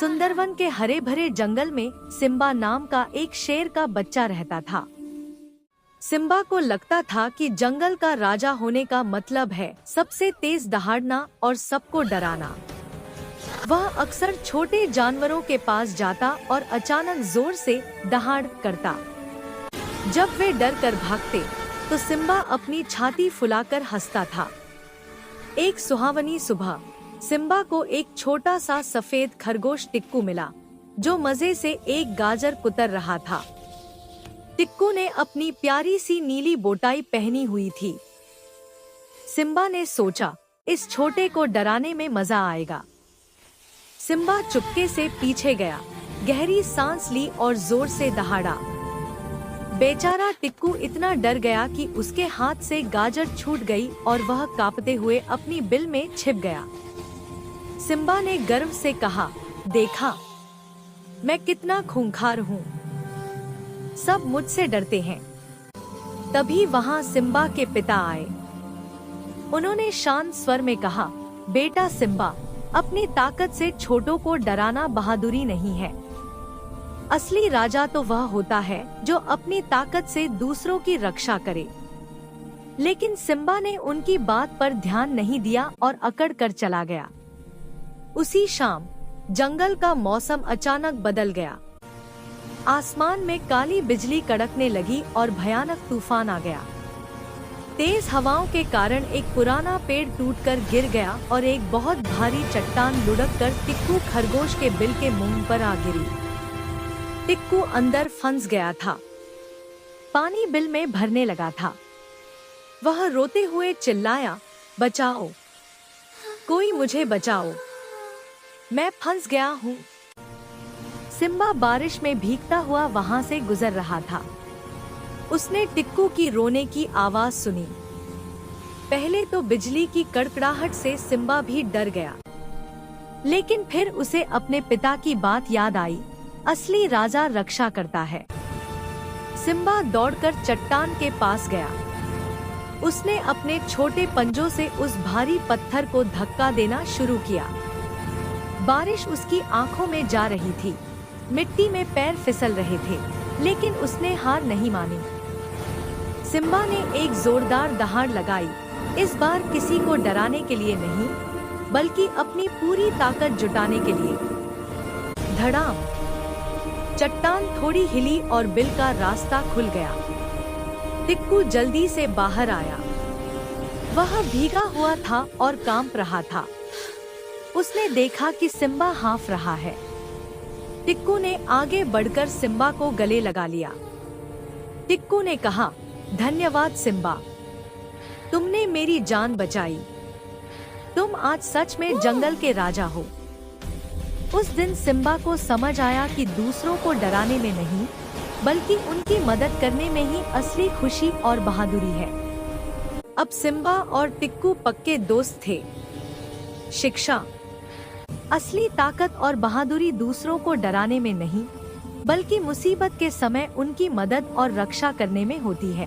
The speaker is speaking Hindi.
सुंदरवन के हरे भरे जंगल में सिम्बा नाम का एक शेर का बच्चा रहता था। सिम्बा को लगता था कि जंगल का राजा होने का मतलब है सबसे तेज दहाड़ना और सबको डराना। वह अक्सर छोटे जानवरों के पास जाता और अचानक जोर से दहाड़ करता। जब वे डर कर भागते तो सिम्बा अपनी छाती फुलाकर हंसता था। एक सुहावनी सुबह सिम्बा को एक छोटा सा सफेद खरगोश टिक्कू मिला, जो मजे से एक गाजर कुतर रहा था। टिक्कू ने अपनी प्यारी सी नीली बोटाई पहनी हुई थी। सिम्बा ने सोचा, इस छोटे को डराने में मजा आएगा। सिम्बा चुपके से पीछे गया, गहरी सांस ली और जोर से दहाड़ा। बेचारा टिक्कू इतना डर गया कि उसके हाथ से गाजर छूट गई और वह कांपते हुए अपनी बिल में छिप गया। सिम्बा ने गर्व से कहा, देखा, मैं कितना खूंखार हूँ। सब मुझसे डरते हैं। तभी वहाँ सिम्बा के पिता आए। उन्होंने शांत स्वर में कहा, बेटा सिम्बा, अपनी ताकत से छोटों को डराना बहादुरी नहीं है। असली राजा तो वह होता है जो अपनी ताकत से दूसरों की रक्षा करे। लेकिन सिम्बा ने उनकी बात पर ध्यान नहीं दिया और अकड़ कर चला गया। उसी शाम जंगल का मौसम अचानक बदल गया। आसमान में काली बिजली कड़कने लगी और भयानक तूफान आ गया। तेज हवाओं के कारण एक पुराना पेड़ टूटकर गिर गया और एक बहुत भारी चट्टान लुढ़ककर टिक्कू खरगोश के बिल के मुंह पर आ गिरी। टिक्कू अंदर फंस गया था। पानी बिल में भरने लगा था। वह रोते हुए चिल्लाया, बचाओ, कोई मुझे बचाओ, मैं फंस गया हूँ। सिम्बा बारिश में भीगता हुआ वहाँ से गुजर रहा था। उसने टिक्कू की रोने की आवाज सुनी। पहले तो बिजली की कड़कड़ाहट से सिम्बा भी डर गया, लेकिन फिर उसे अपने पिता की बात याद आई, असली राजा रक्षा करता है। सिम्बा दौड़कर चट्टान के पास गया। उसने अपने छोटे पंजों से उस भारी पत्थर को धक्का देना शुरू किया। बारिश उसकी आंखों में जा रही थी, मिट्टी में पैर फिसल रहे थे, लेकिन उसने हार नहीं मानी। सिम्बा ने एक जोरदार दहाड़ लगाई, इस बार किसी को डराने के लिए नहीं, बल्कि अपनी पूरी ताकत जुटाने के लिए। धड़ाम! चट्टान थोड़ी हिली और बिल का रास्ता खुल गया। टिक्कू जल्दी से बाहर आया। वह भीगा हुआ था और कांप रहा था। उसने देखा कि सिम्बा हाँफ रहा है। टिक्कू ने आगे बढ़कर सिम्बा को गले लगा लिया। टिक्कू ने कहा, धन्यवाद सिम्बा, तुमने मेरी जान बचाई। तुम आज सच में जंगल के राजा हो। उस दिन सिम्बा को समझ आया कि दूसरों को डराने में नहीं, बल्कि उनकी मदद करने में ही असली खुशी और बहादुरी है। अब सिम्बा और टिक्कू पक्के दोस्त थे। शिक्षा: असली ताकत और बहादुरी दूसरों को डराने में नहीं, बल्कि मुसीबत के समय उनकी मदद और रक्षा करने में होती है।